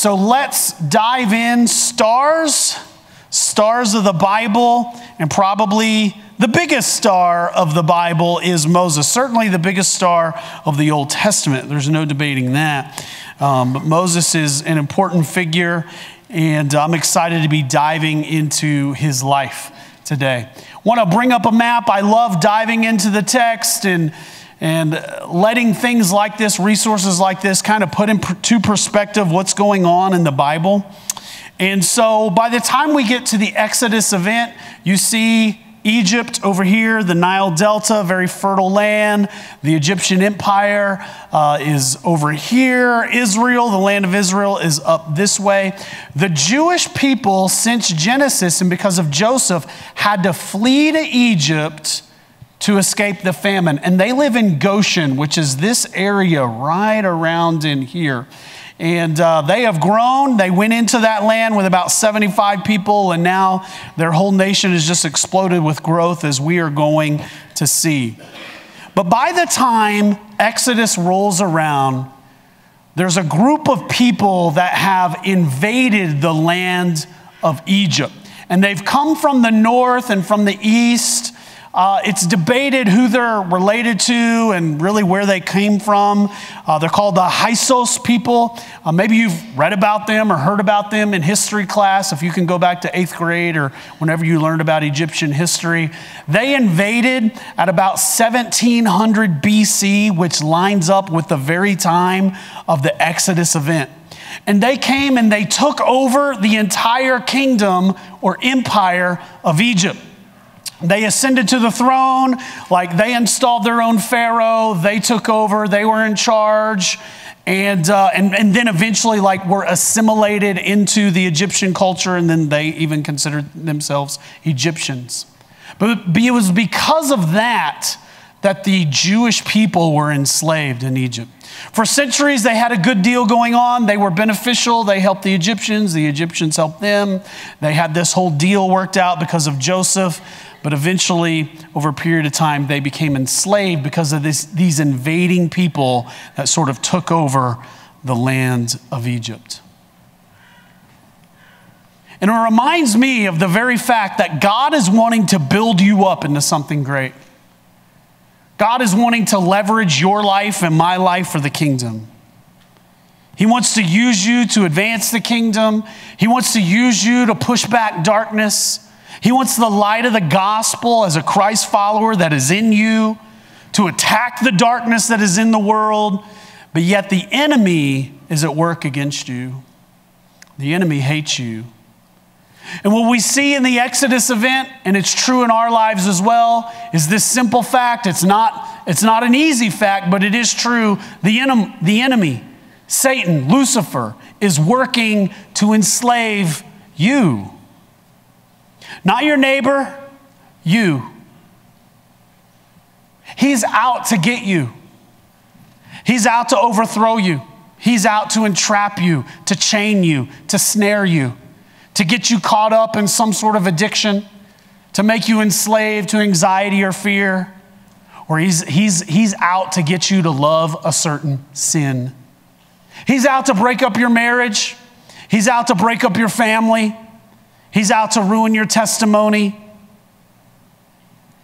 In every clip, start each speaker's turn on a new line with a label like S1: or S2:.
S1: so let's dive in. Stars of the Bible, and probably the biggest star of the Bible is Moses. Certainly the biggest star of the Old Testament. There's no debating that. But Moses is an important figure, and I'm excited to be diving into his life today. Want to bring up a map. I love diving into the text and letting things like this, resources like this, kind of put into perspective what's going on in the Bible. And so by the time we get to the Exodus event, you see Egypt over here, the Nile Delta, very fertile land. The Egyptian Empire is over here. Israel, the land of Israel, is up this way. The Jewish people, since Genesis and because of Joseph, had to flee to Egypt to escape the famine. And they live in Goshen, which is this area right around in here. And they have grown. They went into that land with about 75 people, and now their whole nation has just exploded with growth, as we are going to see. But by the time Exodus rolls around, there's a group of people that have invaded the land of Egypt. And they've come from the north and from the east. It's debated who they're related to and really where they came from. They're called the Hyksos people. Maybe you've read about them or heard about them in history class, if you can go back to 8th grade or whenever you learned about Egyptian history. They invaded at about 1700 BC, which lines up with the very time of the Exodus event. And they came and they took over the entire kingdom or empire of Egypt. They ascended to the throne, like they installed their own pharaoh. They took over. They were in charge, and then eventually, like, were assimilated into the Egyptian culture, and then they even considered themselves Egyptians. But it was because of that the Jewish people were enslaved in Egypt. For centuries, they had a good deal going on. They were beneficial. They helped the Egyptians. The Egyptians helped them. They had this whole deal worked out because of Joseph. But eventually, over a period of time, they became enslaved because of these invading people that sort of took over the land of Egypt. And it reminds me of the very fact that God is wanting to build you up into something great. God is wanting to leverage your life and my life for the kingdom. He wants to use you to advance the kingdom. He wants to use you to push back darkness. He wants the light of the gospel as a Christ follower that is in you to attack the darkness that is in the world, but yet the enemy is at work against you. The enemy hates you. And what we see in the Exodus event, and it's true in our lives as well, is this simple fact. It's not an easy fact, but it is true. The enemy, Satan, Lucifer, is working to enslave you. Not your neighbor, you. He's out to get you. He's out to overthrow you. He's out to entrap you, to chain you, to snare you, to get you caught up in some sort of addiction, to make you enslaved to anxiety or fear. Or he's out to get you to love a certain sin. He's out to break up your marriage. He's out to break up your family. He's out to ruin your testimony.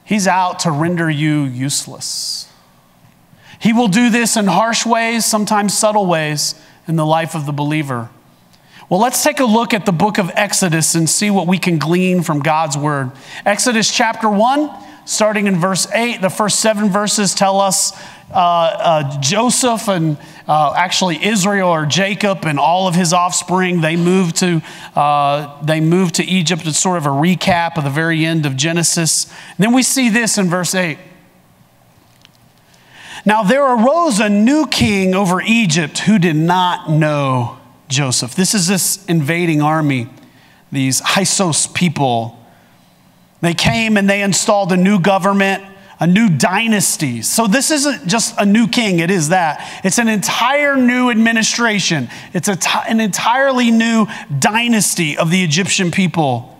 S1: He's out to render you useless. He will do this in harsh ways, sometimes subtle ways, in the life of the believer. Well, let's take a look at the book of Exodus and see what we can glean from God's word. Exodus chapter 1, starting in verse 8, the first 7 verses tell us Joseph and actually Israel or Jacob and all of his offspring, they moved to Egypt. It's sort of a recap of the very end of Genesis. And then we see this in verse 8. Now there arose a new king over Egypt who did not know Joseph. This is this invading army, these Hyksos people. They came and they installed a new government, a new dynasty. So this isn't just a new king, it is that. It's an entire new administration. It's an entirely new dynasty of the Egyptian people.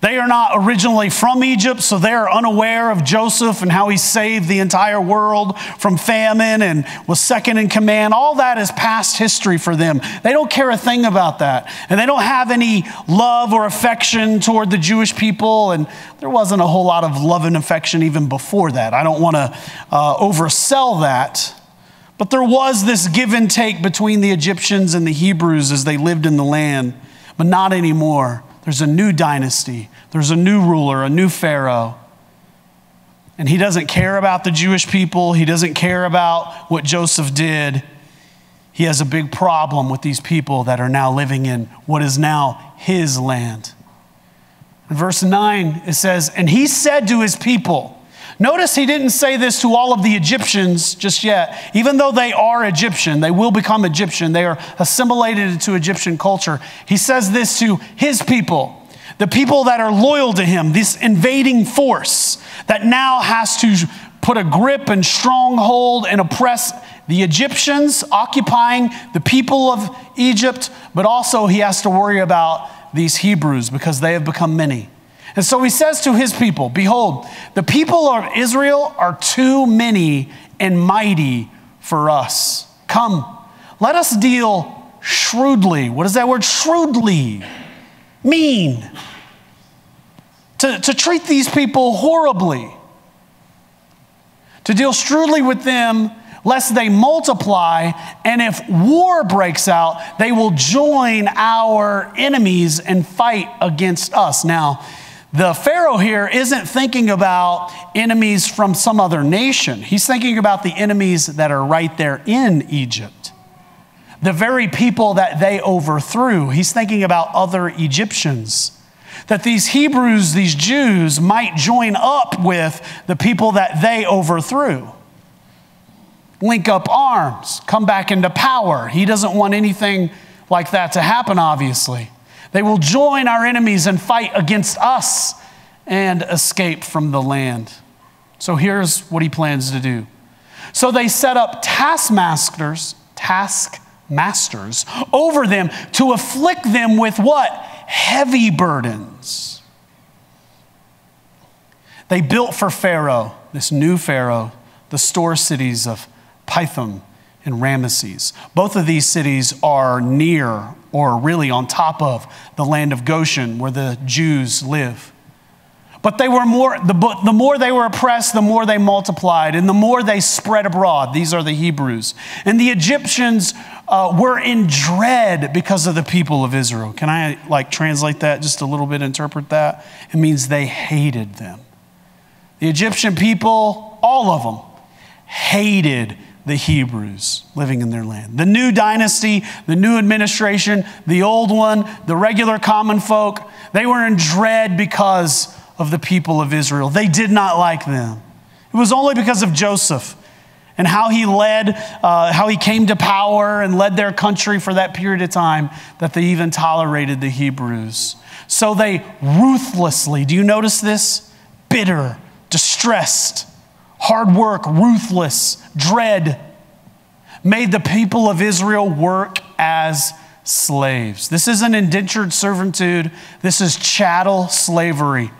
S1: They are not originally from Egypt, so they are unaware of Joseph and how he saved the entire world from famine and was second in command. All that is past history for them. They don't care a thing about that. And they don't have any love or affection toward the Jewish people. And there wasn't a whole lot of love and affection even before that. I don't want to oversell that. But there was this give and take between the Egyptians and the Hebrews as they lived in the land, but not anymore. There's a new dynasty. There's a new ruler, a new Pharaoh. And he doesn't care about the Jewish people. He doesn't care about what Joseph did. He has a big problem with these people that are now living in what is now his land. In verse 9, it says, and he said to his people, notice he didn't say this to all of the Egyptians just yet. Even though they are Egyptian, they will become Egyptian. They are assimilated into Egyptian culture. He says this to his people, the people that are loyal to him, this invading force that now has to put a grip and stronghold and oppress the Egyptians, occupying the people of Egypt, but also he has to worry about these Hebrews because they have become many. And so he says to his people, behold, the people of Israel are too many and mighty for us. Come, let us deal shrewdly. What does that word shrewdly mean? To treat these people horribly. To deal shrewdly with them, lest they multiply, and if war breaks out, they will join our enemies and fight against us. Now, the Pharaoh here isn't thinking about enemies from some other nation. He's thinking about the enemies that are right there in Egypt. The very people that they overthrew. He's thinking about other Egyptians. That these Hebrews, these Jews, might join up with the people that they overthrew. Link up arms, come back into power. He doesn't want anything like that to happen, obviously. They will join our enemies and fight against us and escape from the land. So here's what he plans to do. So they set up taskmasters over them to afflict them with what? Heavy burdens. They built for Pharaoh, this new Pharaoh, the store cities of Pithom and Ramesses. Both of these cities are near or really on top of the land of Goshen where the Jews live. But they were the more they were oppressed, the more they multiplied and the more they spread abroad. These are the Hebrews. And the Egyptians were in dread because of the people of Israel. Can I translate that just a little bit, interpret that? It means they hated them. The Egyptian people, all of them, hated the Hebrews living in their land. The new dynasty, the new administration, the old one, the regular common folk, they were in dread because of the people of Israel. They did not like them. It was only because of Joseph and how he led, how he came to power and led their country for that period of time that they even tolerated the Hebrews. So they ruthlessly, do you notice this? Bitter, distressed, hard work, ruthless, dread, made the people of Israel work as slaves. This isn't indentured servitude. This is chattel slavery,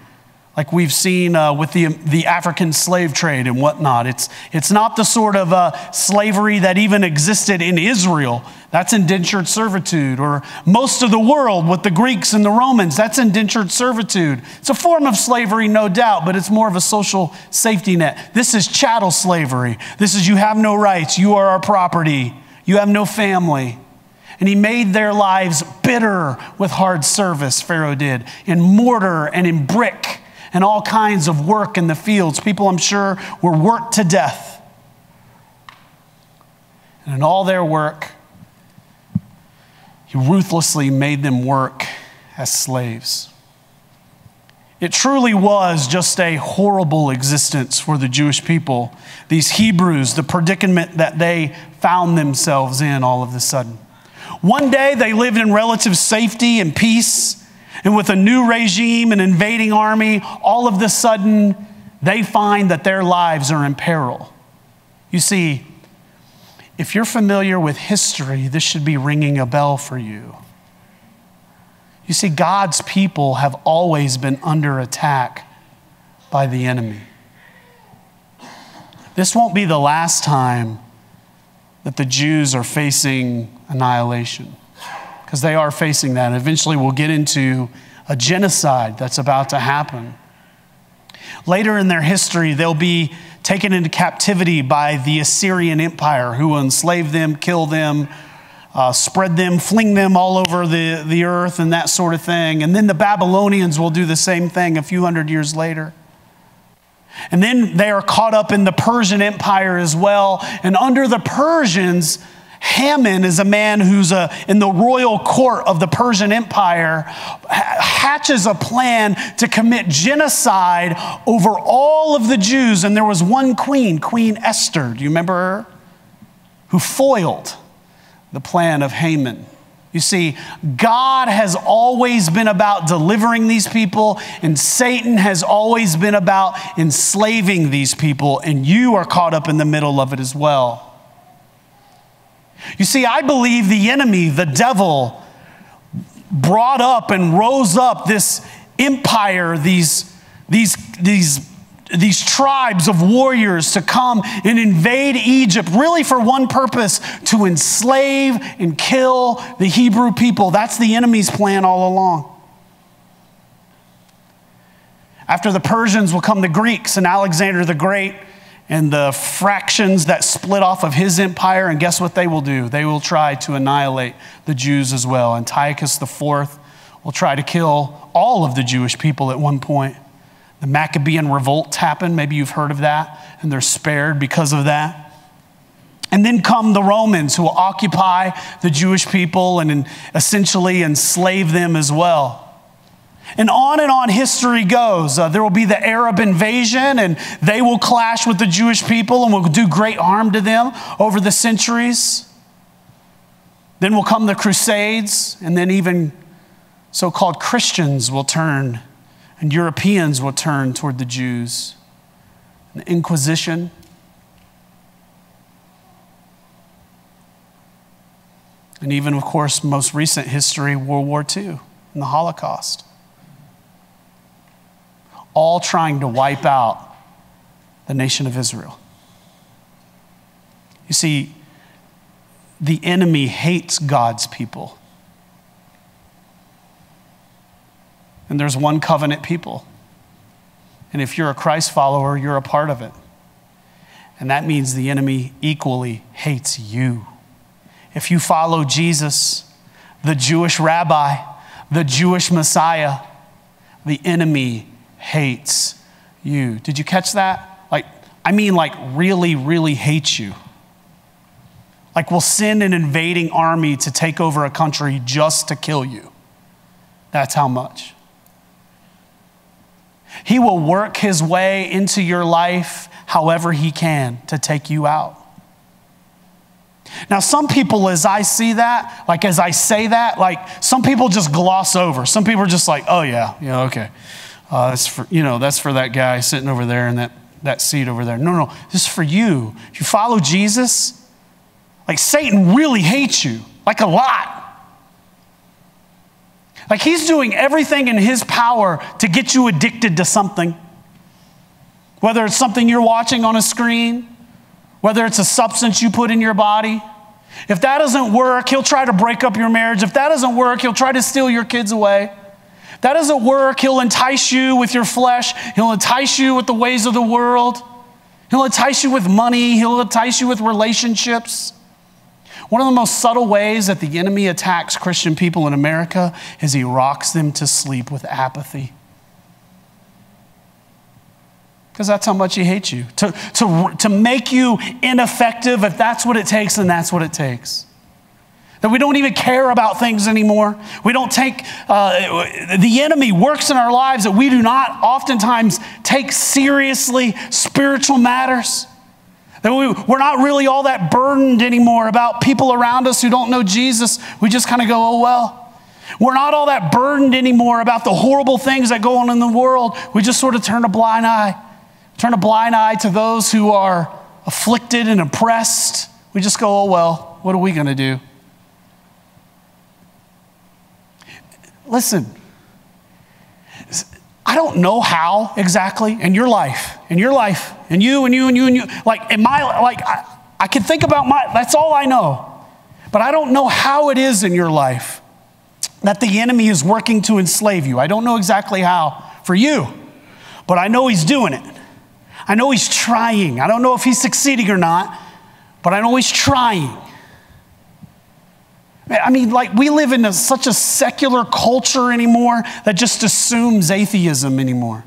S1: like we've seen with the African slave trade and whatnot. It's not the sort of slavery that even existed in Israel. That's indentured servitude. Or most of the world with the Greeks and the Romans, that's indentured servitude. It's a form of slavery, no doubt, but it's more of a social safety net. This is chattel slavery. This is you have no rights. You are our property. You have no family. And he made their lives bitter with hard service, Pharaoh did, in mortar and in brick and all kinds of work in the fields. People, I'm sure, were worked to death. And in all their work, he ruthlessly made them work as slaves. It truly was just a horrible existence for the Jewish people. These Hebrews, the predicament that they found themselves in all of a sudden. One day they lived in relative safety and peace, and with a new regime, an invading army, all of a sudden they find that their lives are in peril. You see, if you're familiar with history, this should be ringing a bell for you. You see, God's people have always been under attack by the enemy. This won't be the last time that the Jews are facing annihilation, because they are facing that. Eventually we'll get into a genocide that's about to happen. Later in their history, they'll be taken into captivity by the Assyrian Empire, who will enslave them, kill them, spread them, fling them all over the earth and that sort of thing. And then the Babylonians will do the same thing a few hundred years later. And then they are caught up in the Persian Empire as well. And under the Persians, Haman is a man who's in the royal court of the Persian Empire, hatches a plan to commit genocide over all of the Jews. And there was one queen, Queen Esther, do you remember her? Who foiled the plan of Haman. You see, God has always been about delivering these people, and Satan has always been about enslaving these people, and you are caught up in the middle of it as well. You see, I believe the enemy, the devil, brought up and rose up this empire, these tribes of warriors to come and invade Egypt, really for one purpose: to enslave and kill the Hebrew people. That's the enemy's plan all along. After the Persians will come the Greeks and Alexander the Great and the fractions that split off of his empire, and guess what they will do? They will try to annihilate the Jews as well. Antiochus IV will try to kill all of the Jewish people at one point. The Maccabean revolt happened. Maybe you've heard of that, and they're spared because of that. And then come the Romans, who will occupy the Jewish people and essentially enslave them as well. And on history goes. There will be the Arab invasion, and they will clash with the Jewish people and will do great harm to them over the centuries. Then will come the Crusades, and then even so-called Christians will turn, and Europeans will turn toward the Jews. The Inquisition. And even, of course, most recent history, World War II and the Holocaust. All trying to wipe out the nation of Israel. You see, the enemy hates God's people. And there's one covenant people. And if you're a Christ follower, you're a part of it. And that means the enemy equally hates you. If you follow Jesus, the Jewish rabbi, the Jewish Messiah, the enemy hates you. Did you catch that? Like really, really hates you. Like will send an invading army to take over a country just to kill you. That's how much. He will work his way into your life however he can to take you out. Now, some people, as I see that, like as I say that, like some people just gloss over. Some people are just like, oh yeah, okay. That's for that guy sitting over there in that seat over there. No, this is for you. If you follow Jesus, like Satan really hates you, like a lot. Like he's doing everything in his power to get you addicted to something. Whether it's something you're watching on a screen, whether it's a substance you put in your body. If that doesn't work, he'll try to break up your marriage. If that doesn't work, he'll try to steal your kids away. If that doesn't work, he'll entice you with your flesh. He'll entice you with the ways of the world. He'll entice you with money. He'll entice you with relationships. One of the most subtle ways that the enemy attacks Christian people in America is he rocks them to sleep with apathy. Because that's how much he hates you. To make you ineffective, if that's what it takes, then that's what it takes. That we don't even care about things anymore. We don't take, the enemy works in our lives that we do not oftentimes take seriously spiritual matters. That we're not really all that burdened anymore about people around us who don't know Jesus. We just kind of go, oh well. We're not all that burdened anymore about the horrible things that go on in the world. We just sort of turn a blind eye. Turn a blind eye to those who are afflicted and oppressed. We just go, oh well, what are we going to do? Listen, I don't know how exactly in your life, and you, like in my, like I can think about that's all I know. But I don't know how it is in your life that the enemy is working to enslave you. I don't know exactly how for you, but I know he's doing it. I know he's trying. I don't know if he's succeeding or not, but I know he's trying. I mean, like we live in such a secular culture anymore that just assumes atheism anymore.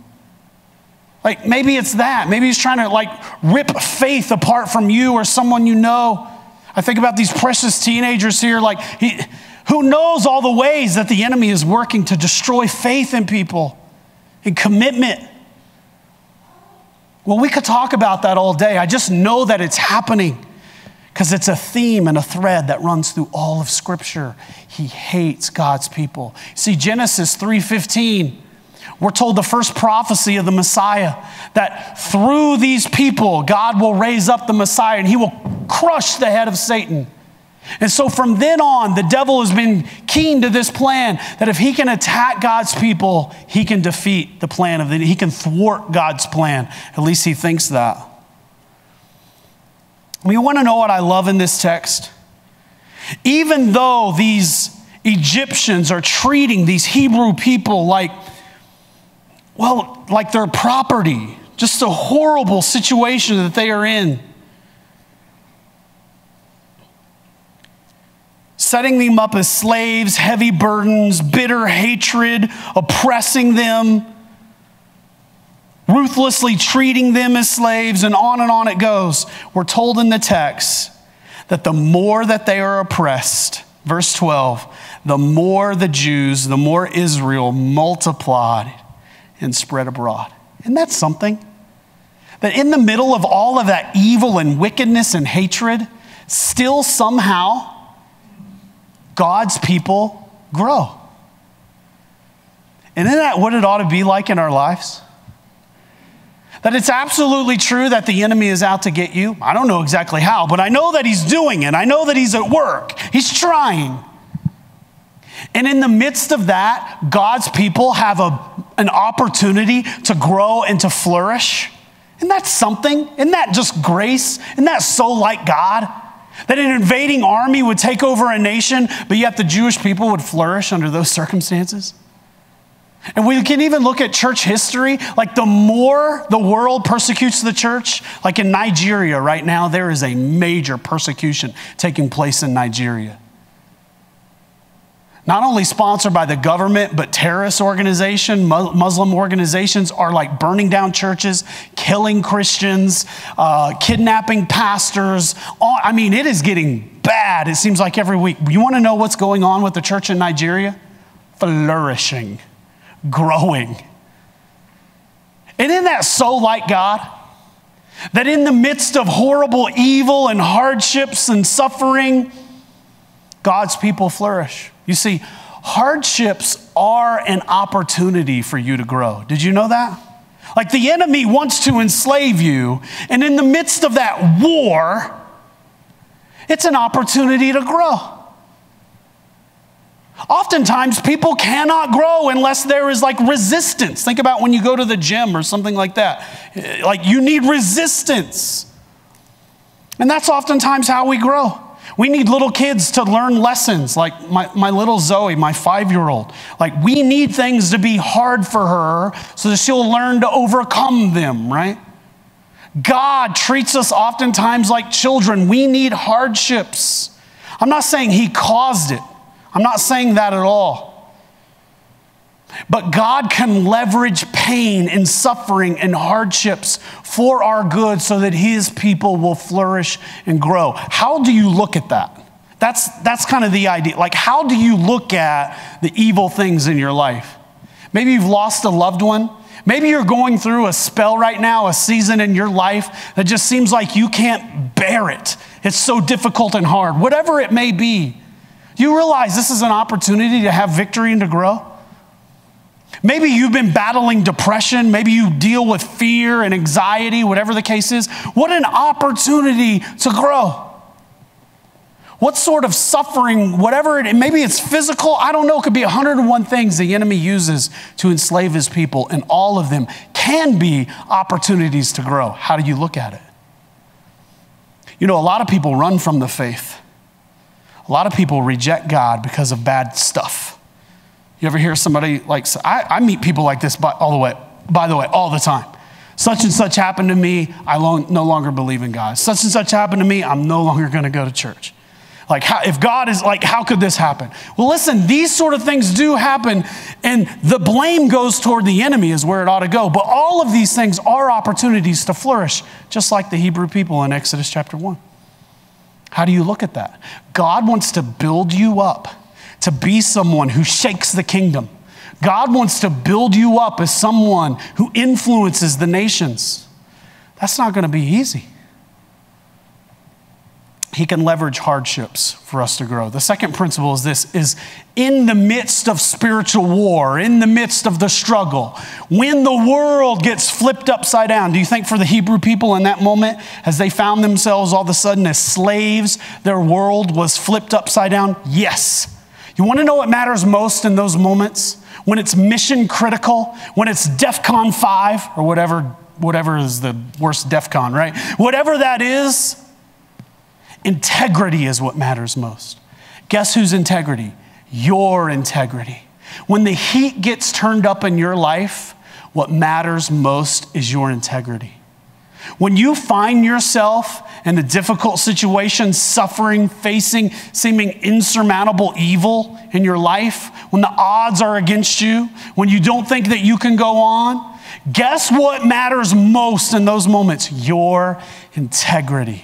S1: Like maybe it's that. Maybe he's trying to like rip faith apart from you or someone you know. I think about these precious teenagers here, like who knows all the ways that the enemy is working to destroy faith in people and commitment. Well, we could talk about that all day. I just know that it's happening because it's a theme and a thread that runs through all of Scripture. He hates God's people. See, Genesis 3:15, we're told the first prophecy of the Messiah, that through these people, God will raise up the Messiah and he will crush the head of Satan. And so from then on, the devil has been keen to this plan that if he can attack God's people, he can defeat the plan he can thwart God's plan. At least he thinks that. You want to know what I love in this text? Even though these Egyptians are treating these Hebrew people like their property, just a horrible situation that they are in. Setting them up as slaves, heavy burdens, bitter hatred, oppressing them, ruthlessly treating them as slaves, and on it goes. We're told in the text that the more that they are oppressed, verse 12, the more the Jews, the more Israel multiplied and spread abroad. Isn't that something? That in the middle of all of that evil and wickedness and hatred, still somehow God's people grow. And isn't that what it ought to be like in our lives? That it's absolutely true that the enemy is out to get you. I don't know exactly how, but I know that he's doing it. I know that he's at work. He's trying. And in the midst of that, God's people have an opportunity to grow and to flourish. Isn't that something? Isn't that just grace? Isn't that so like God? That an invading army would take over a nation, but yet the Jewish people would flourish under those circumstances? And we can even look at church history. Like the more the world persecutes the church, like in Nigeria right now, there is a major persecution taking place in Nigeria. Not only sponsored by the government, but terrorist organizations, Muslim organizations are like burning down churches, killing Christians, kidnapping pastors. I mean, it is getting bad. It seems like every week. You want to know what's going on with the church in Nigeria? Flourishing, growing. And isn't that so like God? That in the midst of horrible evil and hardships and suffering, God's people flourish. You see, hardships are an opportunity for you to grow. Did you know that? Like the enemy wants to enslave you, and in the midst of that war, it's an opportunity to grow. Oftentimes, people cannot grow unless there is like resistance. Think about when you go to the gym or something like that. Like you need resistance. And that's oftentimes how we grow. We need little kids to learn lessons, like my little Zoe, my 5-year-old. Like we need things to be hard for her so that she'll learn to overcome them, right? God treats us oftentimes like children. We need hardships. I'm not saying he caused it. I'm not saying that at all. But God can leverage pain and suffering and hardships for our good so that his people will flourish and grow. How do you look at that? That's kind of the idea. Like, how do you look at the evil things in your life? Maybe you've lost a loved one. Maybe you're going through a spell right now, a season in your life that just seems like you can't bear it. It's so difficult and hard. Whatever it may be, you realize this is an opportunity to have victory and to grow. Maybe you've been battling depression. Maybe you deal with fear and anxiety, whatever the case is. What an opportunity to grow. What sort of suffering, whatever maybe it's physical, I don't know. It could be 101 things the enemy uses to enslave his people, and all of them can be opportunities to grow. How do you look at it? You know, a lot of people run from the faith. A lot of people reject God because of bad stuff. You ever hear somebody like, I meet people like this by the way, all the time. Such and such happened to me, I no longer believe in God. Such and such happened to me, I'm no longer going to go to church. Like, if God is like, how could this happen? Well, listen, these sort of things do happen, and the blame goes toward the enemy is where it ought to go. But all of these things are opportunities to flourish, just like the Hebrew people in Exodus chapter 1. How do you look at that? God wants to build you up to be someone who shakes the kingdom. God wants to build you up as someone who influences the nations. That's not going to be easy. He can leverage hardships for us to grow. The second principle is this, is in the midst of spiritual war, in the midst of the struggle, when the world gets flipped upside down, do you think for the Hebrew people in that moment, as they found themselves all of a sudden as slaves, their world was flipped upside down? Yes. You want to know what matters most in those moments? When it's mission critical, when it's DEFCON 5 or whatever is the worst DEFCON, right? Whatever that is, integrity is what matters most. Guess whose integrity? Your integrity. When the heat gets turned up in your life, what matters most is your integrity. When you find yourself in a difficult situation, suffering, facing seeming insurmountable evil in your life, when the odds are against you, when you don't think that you can go on, guess what matters most in those moments? Your integrity.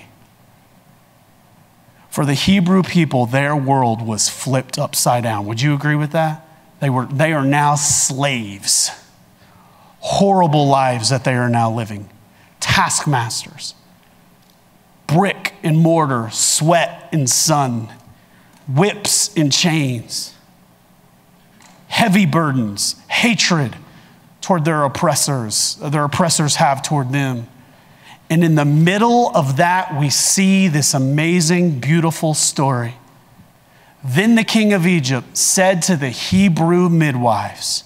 S1: For the Hebrew people, their world was flipped upside down. Would you agree with that? They are now slaves. Horrible lives that they are now living. Taskmasters. Brick and mortar, sweat and sun. Whips and chains. Heavy burdens, hatred toward their oppressors have toward them. And in the middle of that, we see this amazing, beautiful story. Then the king of Egypt said to the Hebrew midwives,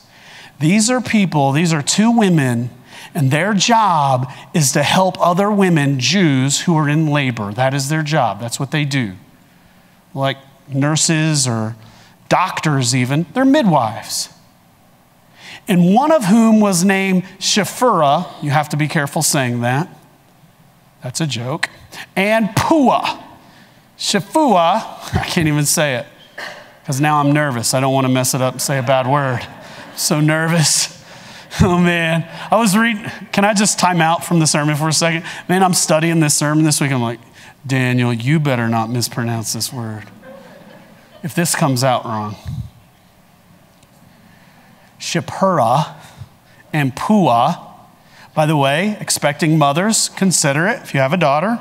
S1: these are two women, and their job is to help other women, Jews, who are in labor. That is their job. That's what they do. Like nurses or doctors even, they're midwives. And one of whom was named Shiphrah. You have to be careful saying that. That's a joke. And Puah. Shiphrah, I can't even say it because now I'm nervous. I don't want to mess it up and say a bad word. I'm so nervous. Oh man. I was reading, can I just time out from the sermon for a second? Man, I'm studying this sermon this week. I'm like, Daniel, you better not mispronounce this word. If this comes out wrong. Shiphrah and Puah. By the way, expecting mothers, consider it. If you have a daughter,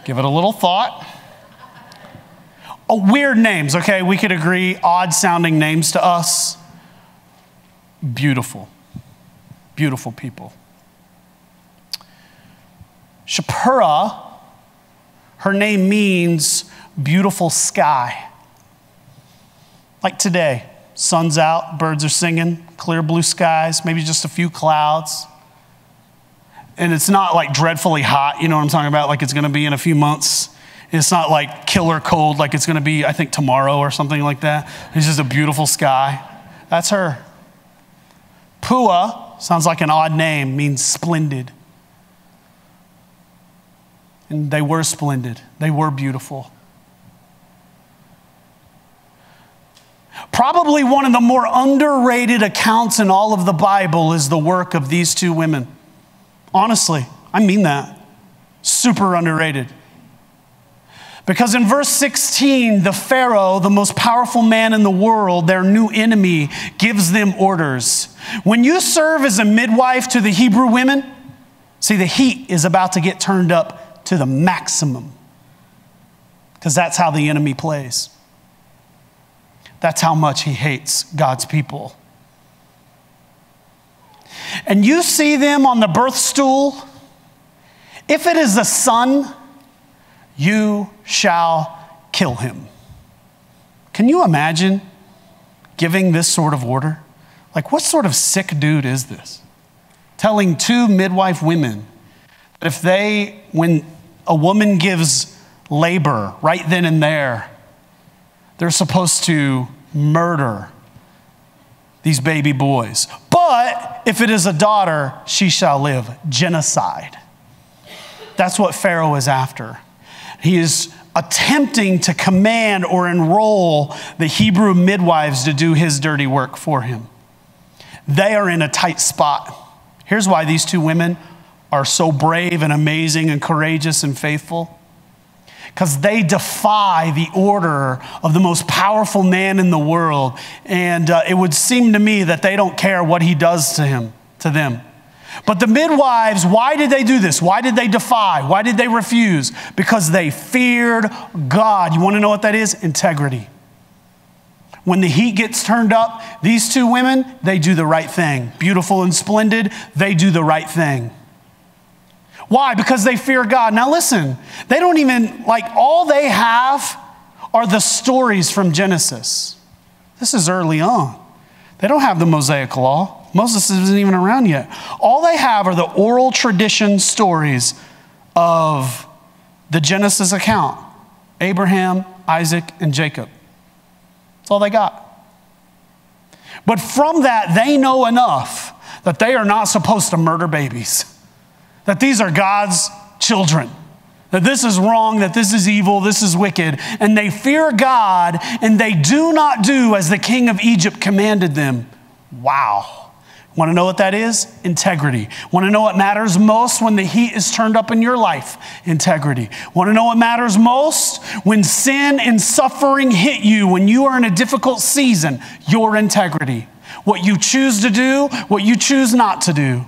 S1: give it a little thought. Oh, weird names, okay? We could agree, odd-sounding names to us. Beautiful. Beautiful people. Shiphrah, her name means beautiful sky. Like today, sun's out, birds are singing, clear blue skies, maybe just a few clouds. And it's not like dreadfully hot, you know what I'm talking about, like it's gonna be in a few months. It's not like killer cold like it's gonna be, I think, tomorrow or something like that. It's just a beautiful sky. That's her. Puah, sounds like an odd name, means splendid. And they were splendid. They were beautiful. Probably one of the more underrated accounts in all of the Bible is the work of these two women. Honestly, I mean that. Super underrated. Because in verse 16, the Pharaoh, the most powerful man in the world, their new enemy, gives them orders. When you serve as a midwife to the Hebrew women, see, the heat is about to get turned up to the maximum. Because that's how the enemy plays. That's how much he hates God's people. And you see them on the birth stool. If it is the son, you shall kill him. Can you imagine giving this sort of order? Like, what sort of sick dude is this? Telling two midwife women that when a woman gives labor right then and there, they're supposed to murder these baby boys. But if it is a daughter, she shall live. Genocide. That's what Pharaoh is after. He is attempting to command or enroll the Hebrew midwives to do his dirty work for him. They are in a tight spot. Here's why these two women are so brave and amazing and courageous and faithful. Because they defy the order of the most powerful man in the world. And it would seem to me that they don't care what he does to them. But the midwives, why did they do this? Why did they defy? Why did they refuse? Because they feared God. You want to know what that is? Integrity. When the heat gets turned up, these two women, they do the right thing. Beautiful and splendid, they do the right thing. Why? Because they fear God. Now listen, they don't even, all they have are the stories from Genesis. This is early on. They don't have the Mosaic Law. Moses isn't even around yet. All they have are the oral tradition stories of the Genesis account. Abraham, Isaac, and Jacob. That's all they got. But from that, they know enough that they are not supposed to murder babies. That these are God's children. That this is wrong, that this is evil, this is wicked. And they fear God, and they do not do as the king of Egypt commanded them. Wow. Want to know what that is? Integrity. Want to know what matters most when the heat is turned up in your life? Integrity. Want to know what matters most? When sin and suffering hit you, when you are in a difficult season, your integrity. What you choose to do, what you choose not to do.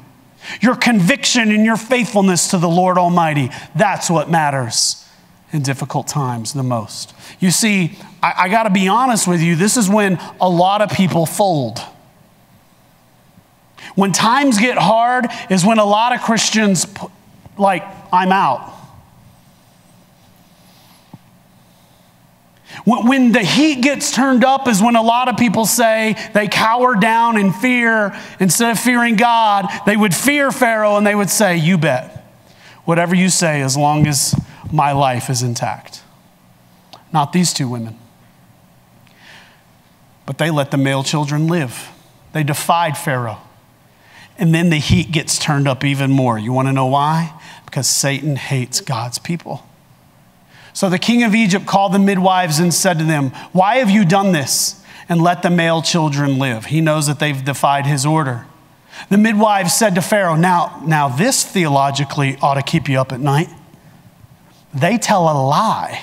S1: Your conviction and your faithfulness to the Lord Almighty. That's what matters in difficult times the most. You see, I got to be honest with you, this is when a lot of people fold. When times get hard is when a lot of Christians, I'm out. When the heat gets turned up is when a lot of people say they cower down in fear. Instead of fearing God, they would fear Pharaoh and they would say, you bet. Whatever you say, as long as my life is intact. Not these two women. But they let the male children live. They defied Pharaoh. And then the heat gets turned up even more. You want to know why? Because Satan hates God's people. So the king of Egypt called the midwives and said to them, why have you done this? And let the male children live. He knows that they've defied his order. The midwives said to Pharaoh, now this theologically ought to keep you up at night. They tell a lie.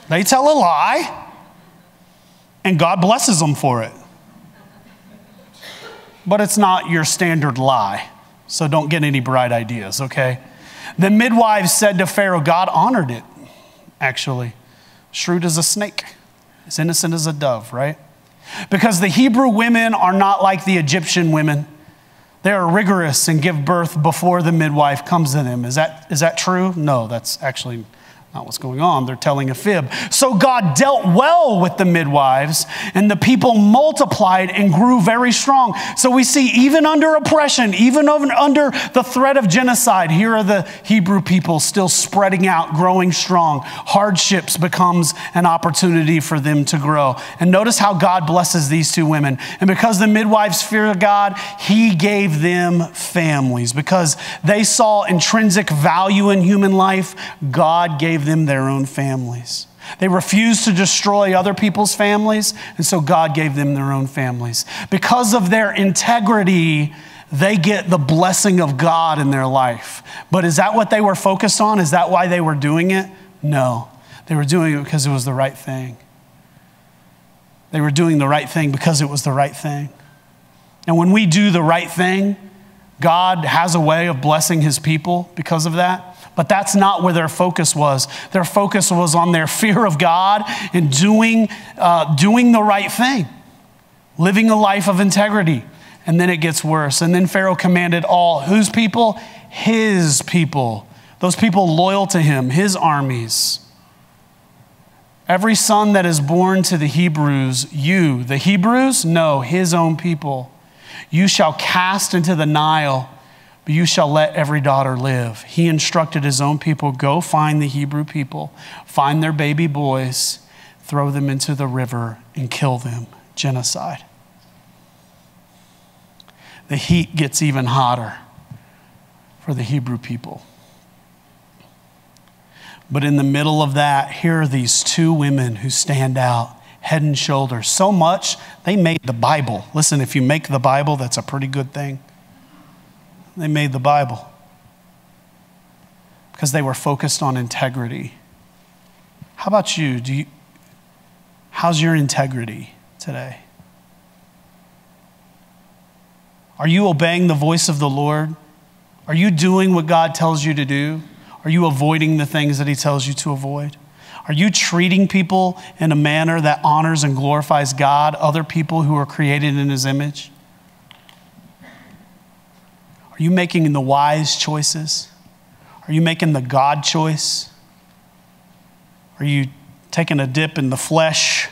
S1: They tell a lie, and God blesses them for it. But it's not your standard lie, so don't get any bright ideas, okay? The midwives said to Pharaoh, God honored it, actually. Shrewd as a snake, as innocent as a dove, right? Because the Hebrew women are not like the Egyptian women. They are rigorous and give birth before the midwife comes to them. Is that true? No, that's actually not what's going on. They're telling a fib. So God dealt well with the midwives, and the people multiplied and grew very strong. So we see even under oppression, even under the threat of genocide, here are the Hebrew people still spreading out, growing strong. Hardships becomes an opportunity for them to grow. And notice how God blesses these two women. And because the midwives fear God, he gave them families. Because they saw intrinsic value in human life, God gave them their own families. They refused to destroy other people's families, and so God gave them their own families. Because of their integrity, they get the blessing of God in their life. But is that what they were focused on? Is that why they were doing it? No. They were doing it because it was the right thing. They were doing the right thing because it was the right thing. And when we do the right thing, God has a way of blessing his people because of that. But that's not where their focus was. Their focus was on their fear of God and doing the right thing, living a life of integrity. And then it gets worse. And then Pharaoh commanded all whose people? His people those people loyal to him, his armies. Every son that is born to the Hebrews, you, the Hebrews? No, his own people. You shall cast into the Nile, but you shall let every daughter live. He instructed his own people, go find the Hebrew people, find their baby boys, throw them into the river and kill them. Genocide. The heat gets even hotter for the Hebrew people. But in the middle of that, here are these two women who stand out head and shoulders. So much, they made the Bible. Listen, if you make the Bible, that's a pretty good thing. They made the Bible because they were focused on integrity. How about you? How's your integrity today? Are you obeying the voice of the Lord? Are you doing what God tells you to do? Are you avoiding the things that he tells you to avoid? Are you treating people in a manner that honors and glorifies God, other people who are created in his image? Are you making the wise choices? Are you making the God choice? Are you taking a dip in the flesh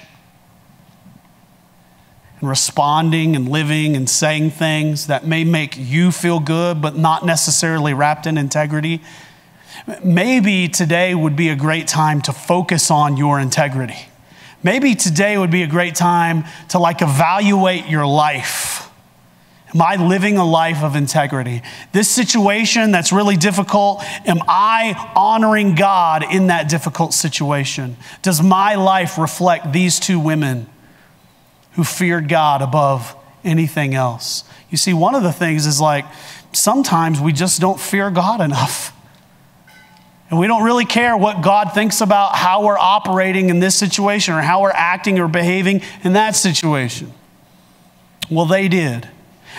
S1: and responding and living and saying things that may make you feel good, but not necessarily wrapped in integrity? Maybe today would be a great time to focus on your integrity. Maybe today would be a great time to evaluate your life. Am I living a life of integrity? This situation that's really difficult, am I honoring God in that difficult situation? Does my life reflect these two women who feared God above anything else? You see, one of the things is sometimes we just don't fear God enough. And we don't really care what God thinks about how we're operating in this situation or how we're acting or behaving in that situation. Well, they did.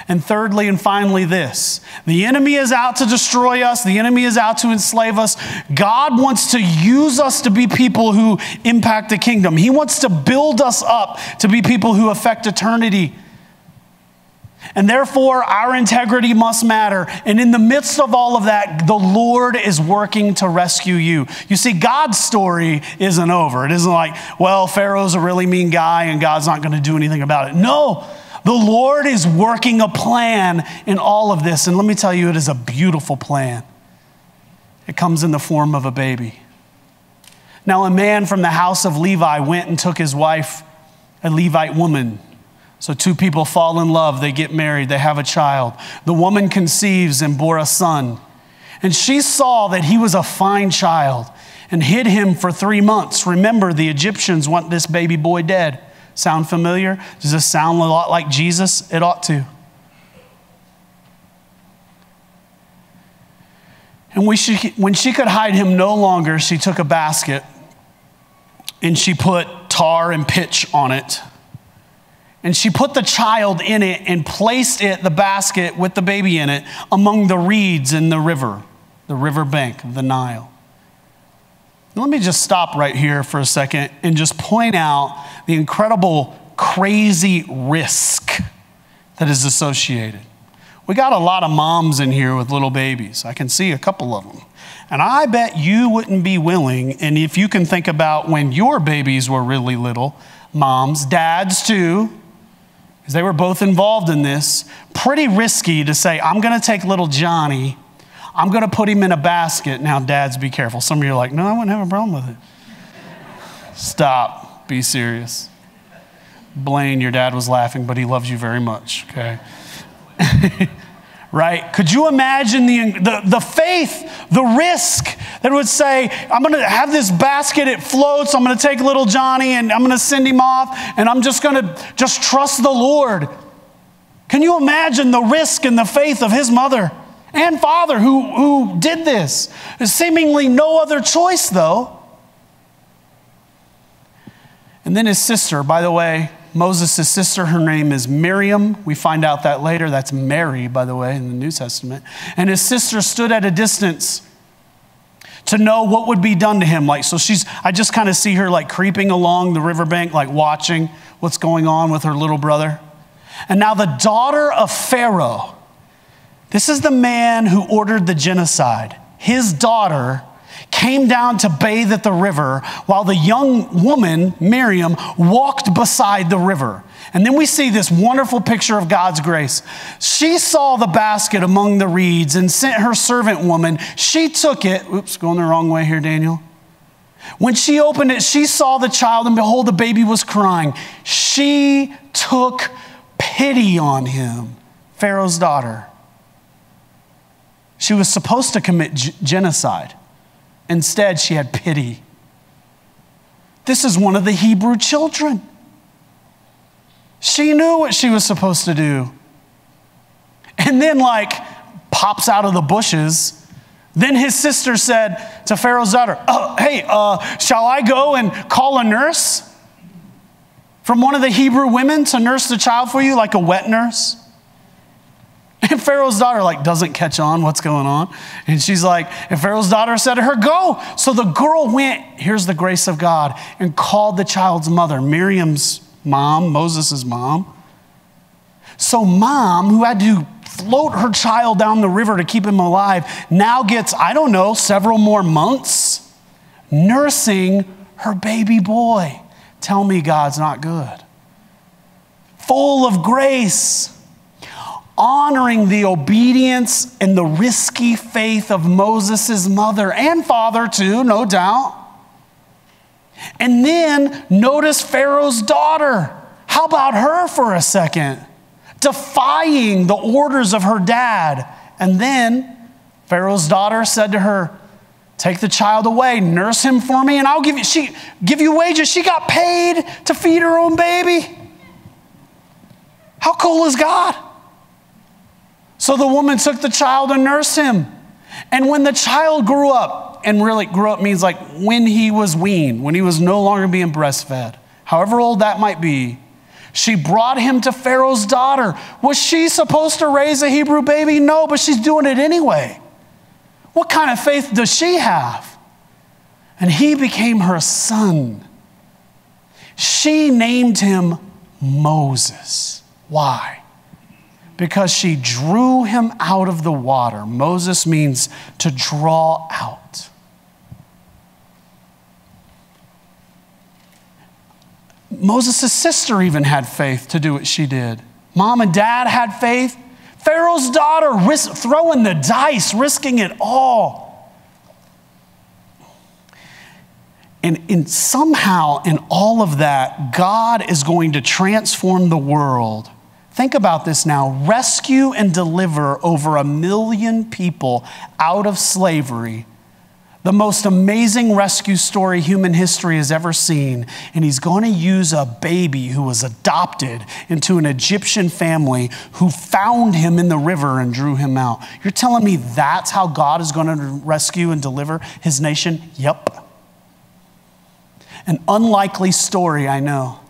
S1: And thirdly and finally this, the enemy is out to destroy us. The enemy is out to enslave us. God wants to use us to be people who impact the kingdom. He wants to build us up to be people who affect eternity. And therefore, our integrity must matter. And in the midst of all of that, the Lord is working to rescue you. You see, God's story isn't over. It isn't Pharaoh's a really mean guy and God's not going to do anything about it. No, the Lord is working a plan in all of this. And let me tell you, it is a beautiful plan. It comes in the form of a baby. Now, a man from the house of Levi went and took his wife, a Levite woman. So two people fall in love, they get married, they have a child. The woman conceives and bore a son. And she saw that he was a fine child and hid him for 3 months. Remember, the Egyptians want this baby boy dead. Sound familiar? Does this sound a lot like Jesus? It ought to. And when she could hide him no longer, she took a basket and she put tar and pitch on it. And she put the child in it and placed the basket with the baby in it, among the reeds in the river bank of the Nile. Now, let me just stop right here for a second and just point out the incredible, crazy risk that is associated. We got a lot of moms in here with little babies. I can see a couple of them. And I bet you wouldn't be willing, and if you can think about when your babies were really little, moms, dads too, because they were both involved in this, pretty risky to say, I'm going to take little Johnny, I'm going to put him in a basket. Now, dads, be careful. Some of you are like, no, I wouldn't have a problem with it. Stop. Be serious. Blaine, your dad was laughing, but he loves you very much, okay? Right? Could you imagine the faith, the risk that would say, I'm going to have this basket, it floats, I'm going to take little Johnny and I'm going to send him off and I'm just going to trust the Lord. Can you imagine the risk and the faith of his mother and father who did this? There's seemingly no other choice, though. And then his sister, by the way, Moses' sister, her name is Miriam. We find out that later. That's Mary, by the way, in the New Testament. And his sister stood at a distance to know what would be done to him. I just kind of see her creeping along the riverbank, watching what's going on with her little brother. And now the daughter of Pharaoh, this is the man who ordered the genocide. his daughter, came down to bathe at the river while the young woman, Miriam, walked beside the river. And then we see this wonderful picture of God's grace. She saw the basket among the reeds and sent her servant woman. She took it. Oops, going the wrong way here, Daniel. When she opened it, she saw the child, and behold, the baby was crying. She took pity on him, Pharaoh's daughter. She was supposed to commit genocide. Instead, she had pity. This is one of the Hebrew children. She knew what she was supposed to do. And then, pops out of the bushes. Then his sister said to Pharaoh's daughter, hey, shall I go and call a nurse from one of the Hebrew women to nurse the child for you, like a wet nurse? And Pharaoh's daughter doesn't catch on what's going on. And she's and Pharaoh's daughter said to her, go. So the girl went, here's the grace of God, and called the child's mother, Miriam's mom, Moses' mom. So mom, who had to float her child down the river to keep him alive, now gets, several more months nursing her baby boy. Tell me God's not good. Full of grace, honoring the obedience and the risky faith of Moses' mother and father too, no doubt. And then notice Pharaoh's daughter. How about her for a second? Defying the orders of her dad. And then Pharaoh's daughter said to her, take the child away, nurse him for me, and I'll give you wages. She got paid to feed her own baby. How cool is God? So the woman took the child and nursed him. And when the child grew up, and really grew up means when he was weaned, when he was no longer being breastfed, however old that might be, she brought him to Pharaoh's daughter. Was she supposed to raise a Hebrew baby? No, but she's doing it anyway. What kind of faith does she have? And he became her son. She named him Moses. Why? Because she drew him out of the water. Moses means to draw out. Moses' sister even had faith to do what she did. Mom and dad had faith. Pharaoh's daughter throwing the dice, risking it all. And somehow in all of that, God is going to transform the world. Think about this now. Rescue and deliver over 1 million people out of slavery. The most amazing rescue story human history has ever seen. And he's going to use a baby who was adopted into an Egyptian family who found him in the river and drew him out. You're telling me that's how God is going to rescue and deliver his nation? Yep. An unlikely story, I know.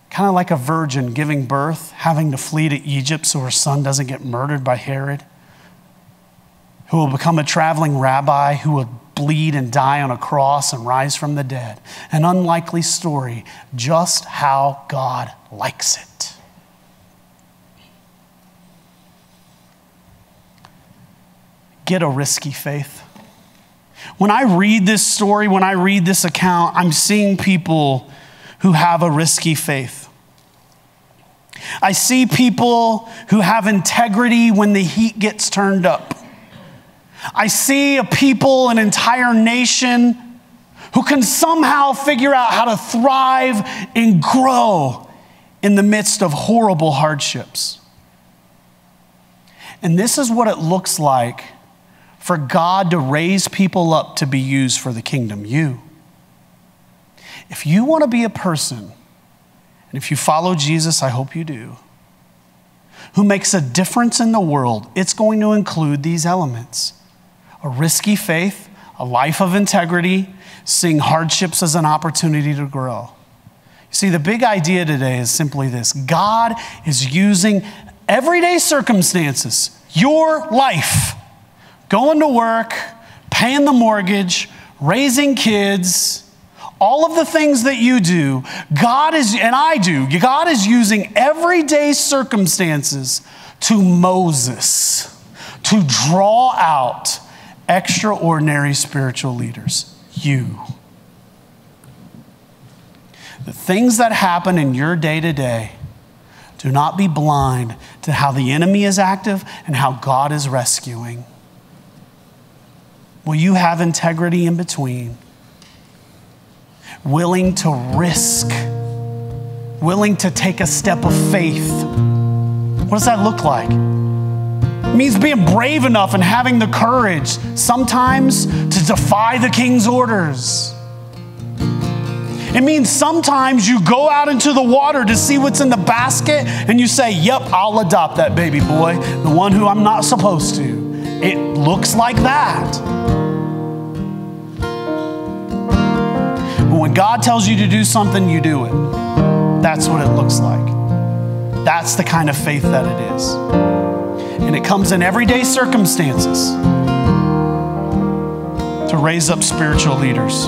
S1: Kind of like a virgin giving birth, having to flee to Egypt so her son doesn't get murdered by Herod, who will become a traveling rabbi, who will bleed and die on a cross and rise from the dead. An unlikely story, just how God likes it. Get a risky faith. When I read this story, when I read this account, I'm seeing people who have a risky faith. I see people who have integrity when the heat gets turned up. I see a people, an entire nation, who can somehow figure out how to thrive and grow in the midst of horrible hardships. And this is what it looks like for God to raise people up to be used for the kingdom. You. If you want to be a person, and if you follow Jesus, I hope you do, who makes a difference in the world, it's going to include these elements. A risky faith, a life of integrity, seeing hardships as an opportunity to grow. You see, the big idea today is simply this. God is using everyday circumstances, your life, going to work, paying the mortgage, raising kids, all of the things that you do, God is using everyday circumstances to Moses, to draw out extraordinary spiritual leaders. You. The things that happen in your day-to-day, do not be blind to how the enemy is active and how God is rescuing. Will you have integrity in between? Willing to risk, willing to take a step of faith. What does that look like? It means being brave enough and having the courage sometimes to defy the king's orders. It means sometimes you go out into the water to see what's in the basket and you say, yep, I'll adopt that baby boy, the one who I'm not supposed to. It looks like that. But when God tells you to do something, you do it. That's what it looks like. That's the kind of faith that it is. And it comes in everyday circumstances to raise up spiritual leaders.